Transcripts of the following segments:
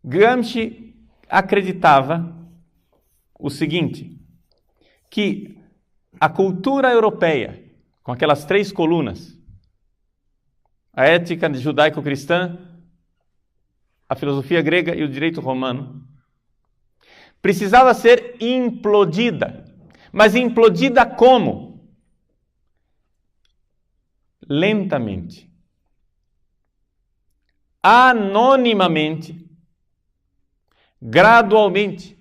Gramsci acreditava o seguinte, que a cultura europeia, com aquelas 3 colunas, a ética judaico-cristã, a filosofia grega e o direito romano, precisava ser implodida. Mas implodida como? Lentamente, anonimamente, gradualmente.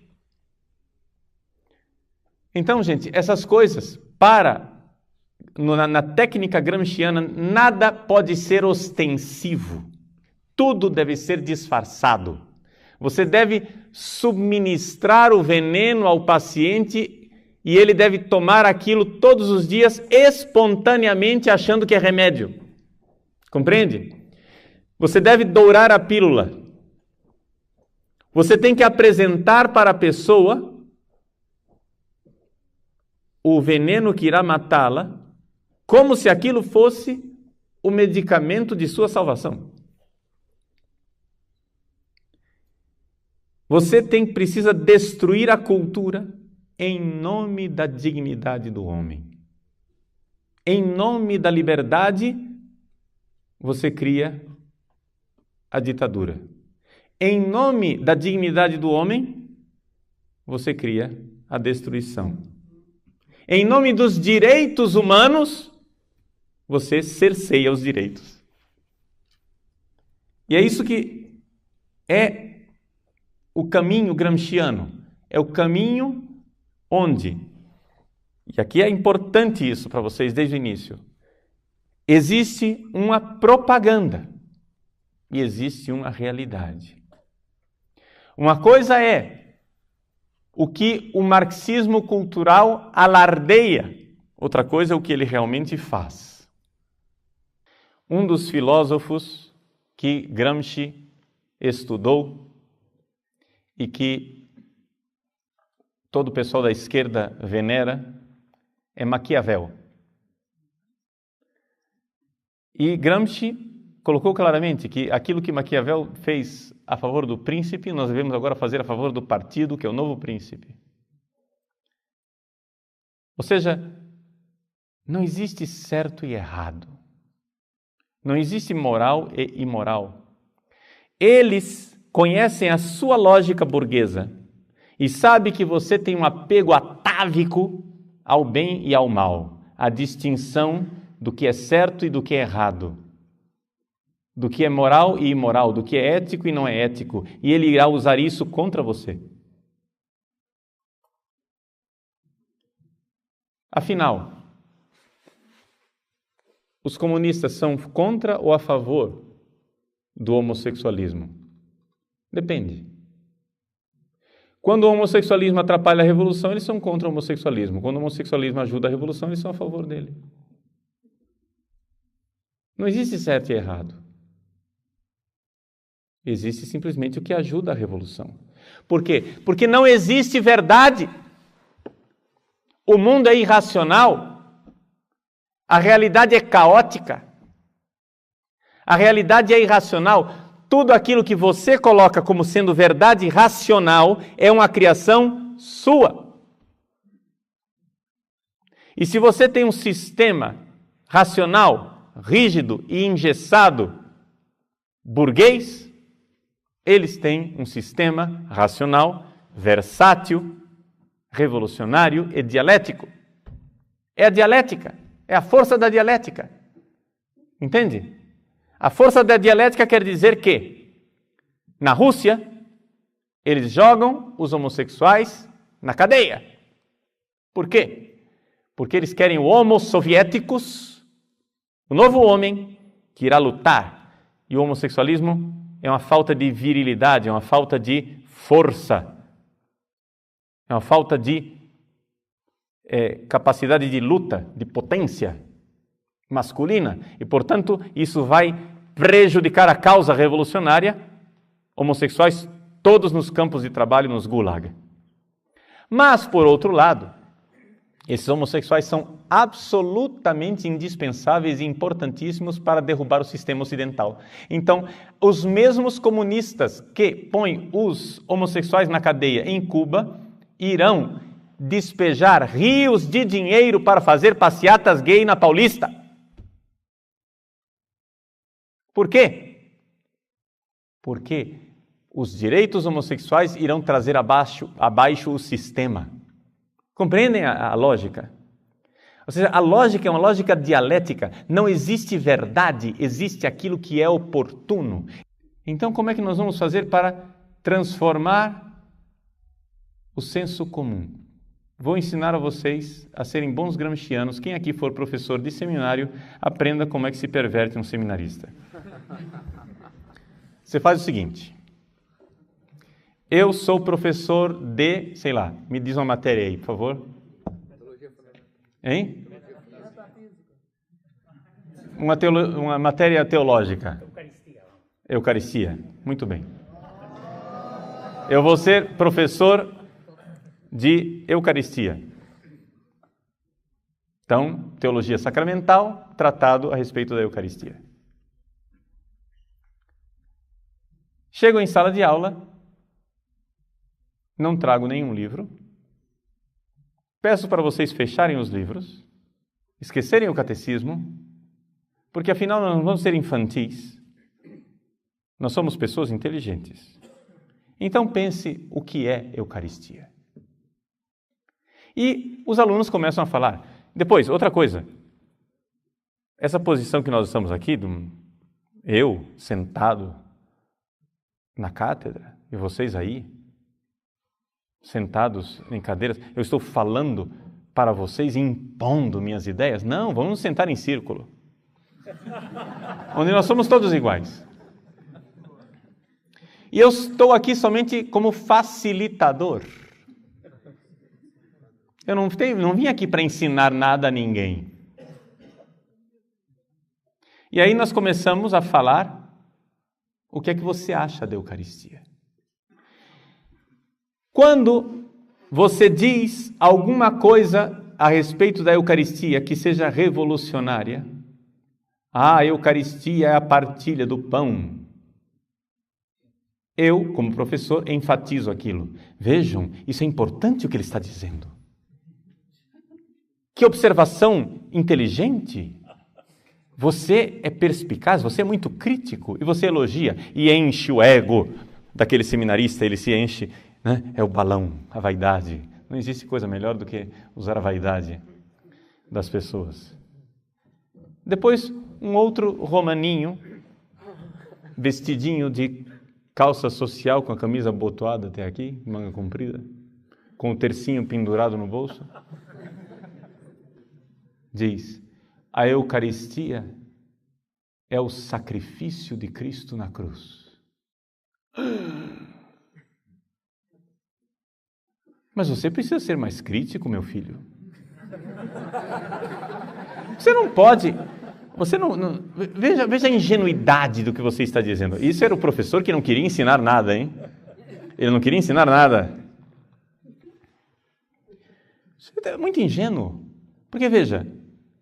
Então, gente, essas coisas, na técnica gramsciana, nada pode ser ostensivo. Tudo deve ser disfarçado. Você deve subministrar o veneno ao paciente e ele deve tomar aquilo todos os dias espontaneamente, achando que é remédio. Compreende? Você deve dourar a pílula. Você tem que apresentar para a pessoa o veneno que irá matá-la, como se aquilo fosse o medicamento de sua salvação. Você precisa destruir a cultura em nome da dignidade do homem. Em nome da liberdade, você cria a ditadura. Em nome da dignidade do homem, você cria a destruição. Em nome dos direitos humanos, você cerceia os direitos. E é isso que é o caminho gramsciano. É o caminho onde, e aqui é importante isso para vocês desde o início, existe uma propaganda e existe uma realidade. Uma coisa é o que o marxismo cultural alardeia, outra coisa é o que ele realmente faz. Um dos filósofos que Gramsci estudou e que todo o pessoal da esquerda venera é Maquiavel. E Gramsci colocou claramente que aquilo que Maquiavel fez a favor do príncipe, nós devemos agora fazer a favor do partido, que é o novo príncipe. Ou seja, não existe certo e errado. Não existe moral e imoral. Eles conhecem a sua lógica burguesa e sabem que você tem um apego atávico ao bem e ao mal, a distinção do que é certo e do que é errado, do que é moral e imoral, do que é ético e não é ético, e ele irá usar isso contra você. Afinal, os comunistas são contra ou a favor do homossexualismo? Depende. Quando o homossexualismo atrapalha a revolução, eles são contra o homossexualismo. Quando o homossexualismo ajuda a revolução, eles são a favor dele. Não existe certo e errado. Existe simplesmente o que ajuda a revolução. Por quê? Porque não existe verdade. O mundo é irracional. A realidade é caótica. A realidade é irracional. Tudo aquilo que você coloca como sendo verdade racional é uma criação sua. E se você tem um sistema racional, rígido e engessado, burguês, eles têm um sistema racional, versátil, revolucionário e dialético. É a dialética, é a força da dialética. Entende? A força da dialética quer dizer que, na Rússia, eles jogam os homossexuais na cadeia. Por quê? Porque eles querem o homo soviéticos, o novo homem que irá lutar. E o homossexualismo é uma falta de virilidade, é uma falta de força, é uma falta de capacidade de luta, de potência masculina. E, portanto, isso vai prejudicar a causa revolucionária, homossexuais todos nos campos de trabalho, nos gulag. Mas, por outro lado, Esses homossexuais são absolutamente indispensáveis e importantíssimos para derrubar o sistema ocidental. Então, os mesmos comunistas que põem os homossexuais na cadeia em Cuba irão despejar rios de dinheiro para fazer passeatas gay na Paulista. Por quê? Porque os direitos homossexuais irão trazer abaixo o sistema. Compreendem a lógica? Ou seja, a lógica é uma lógica dialética. Não existe verdade, existe aquilo que é oportuno. Então, como é que nós vamos fazer para transformar o senso comum? Vou ensinar a vocês a serem bons gramscianos. Quem aqui for professor de seminário, aprenda como é que se perverte um seminarista. Você faz o seguinte. Eu sou professor de, sei lá, me diz uma matéria aí, por favor. Hein? Uma matéria teológica. Eucaristia. Muito bem. Eu vou ser professor de Eucaristia. Então, teologia sacramental, tratado a respeito da Eucaristia. Chego em sala de aula, não trago nenhum livro, peço para vocês fecharem os livros, esquecerem o catecismo, porque afinal nós não vamos ser infantis, nós somos pessoas inteligentes. Então pense o que é Eucaristia. E os alunos começam a falar. Depois, outra coisa, essa posição que nós estamos aqui, eu sentado na cátedra e vocês aí, sentados em cadeiras, eu estou falando para vocês, impondo minhas ideias? Não, vamos sentar em círculo, onde nós somos todos iguais. E eu estou aqui somente como facilitador. Eu não vim aqui para ensinar nada a ninguém. E aí nós começamos a falar o que é que você acha da Eucaristia. Quando você diz alguma coisa a respeito da Eucaristia que seja revolucionária, a Eucaristia é a partilha do pão. Eu, como professor, enfatizo aquilo. Vejam, isso é importante o que ele está dizendo. Que observação inteligente. Você é perspicaz, você é muito crítico e você elogia e enche o ego daquele seminarista, ele se enche, né? É o balão, a vaidade. Não existe coisa melhor do que usar a vaidade das pessoas. Depois, um outro romaninho, vestidinho de calça social com a camisa abotoada até aqui, manga comprida, com o tercinho pendurado no bolso, diz: a Eucaristia é o sacrifício de Cristo na cruz. Mas você precisa ser mais crítico, meu filho. Você não pode... Veja a ingenuidade do que você está dizendo. Isso era o professor que não queria ensinar nada, hein? Ele não queria ensinar nada. Você é muito ingênuo. Porque, veja,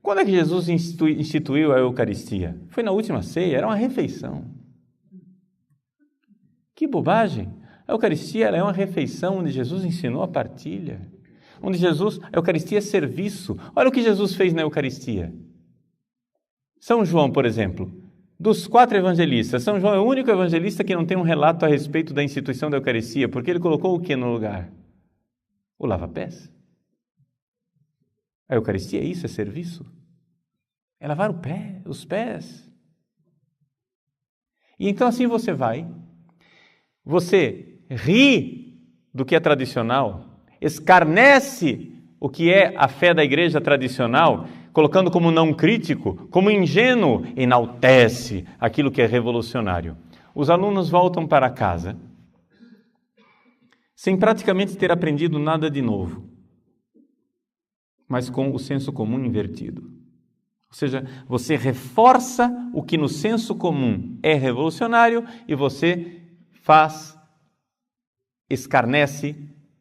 quando é que Jesus instituiu a Eucaristia? Foi na última ceia, era uma refeição. Que bobagem! A Eucaristia é uma refeição onde Jesus ensinou a partilha. A Eucaristia é serviço. Olha o que Jesus fez na Eucaristia. São João, por exemplo, dos 4 evangelistas, São João é o único evangelista que não tem um relato a respeito da instituição da Eucaristia, porque ele colocou o que no lugar? O lava-pés. A Eucaristia é isso, é serviço. É lavar os pés. E então assim você ri do que é tradicional, escarnece o que é a fé da igreja tradicional, colocando como não crítico, como ingênuo, enaltece aquilo que é revolucionário. Os alunos voltam para casa sem praticamente ter aprendido nada de novo, mas com o senso comum invertido. Ou seja, você reforça o que no senso comum é revolucionário e você escarnece,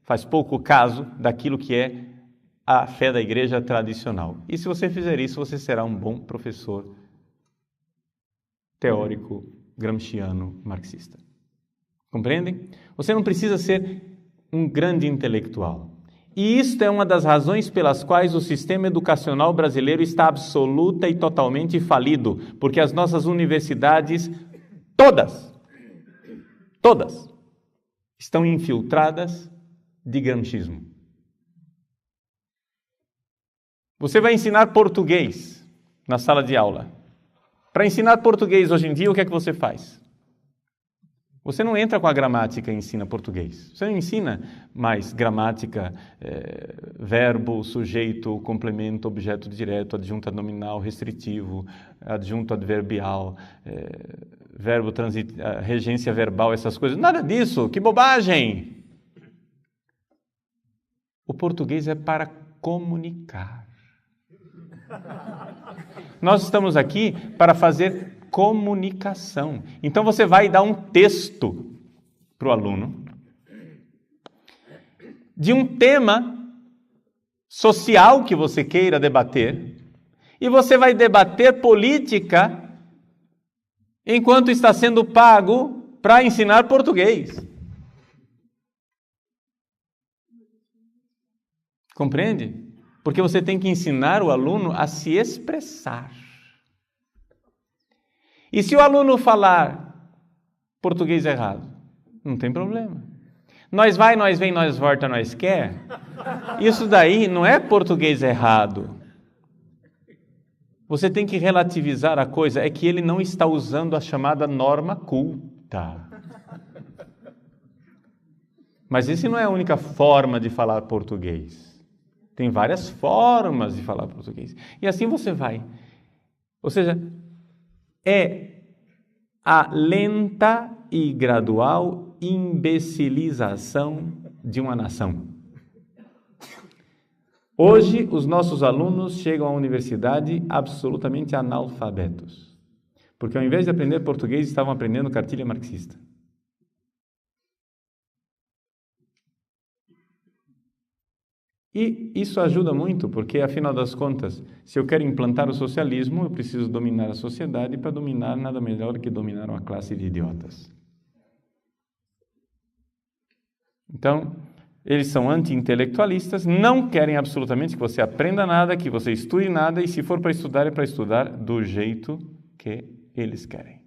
faz pouco caso daquilo que é a fé da igreja tradicional. E se você fizer isso, você será um bom professor teórico, gramsciano, marxista. Compreendem? Você não precisa ser um grande intelectual. E isto é uma das razões pelas quais o sistema educacional brasileiro está absoluta e totalmente falido, porque as nossas universidades, todas, estão infiltradas de gramscismo. Você vai ensinar português na sala de aula. Para ensinar português hoje em dia, o que é que você faz? Você não entra com a gramática e ensina português. Você não ensina mais gramática, verbo, sujeito, complemento, objeto direto, adjunto nominal, restritivo, adjunto adverbial, verbo regência verbal, essas coisas. Nada disso, que bobagem! O português é para comunicar. Nós estamos aqui para fazer comunicação. Então você vai dar um texto para o aluno de um tema social que você queira debater, e você vai debater política enquanto está sendo pago para ensinar português. Compreende? Porque você tem que ensinar o aluno a se expressar. E se o aluno falar português errado, não tem problema. Nós vai, nós vem, nós volta, nós quer. Isso daí não é português errado. Você tem que relativizar a coisa, é que ele não está usando a chamada norma culta. Mas essa não é a única forma de falar português. Tem várias formas de falar português. E assim você vai. Ou seja, é a lenta e gradual imbecilização de uma nação. Hoje, os nossos alunos chegam à universidade absolutamente analfabetos. Porque ao invés de aprender português, estavam aprendendo cartilha marxista. E isso ajuda muito, porque, afinal das contas, se eu quero implantar o socialismo, eu preciso dominar a sociedade, e para dominar, nada melhor que dominar uma classe de idiotas. Então, eles são anti-intelectualistas, não querem absolutamente que você aprenda nada, que você estude nada, e se for para estudar, é para estudar do jeito que eles querem.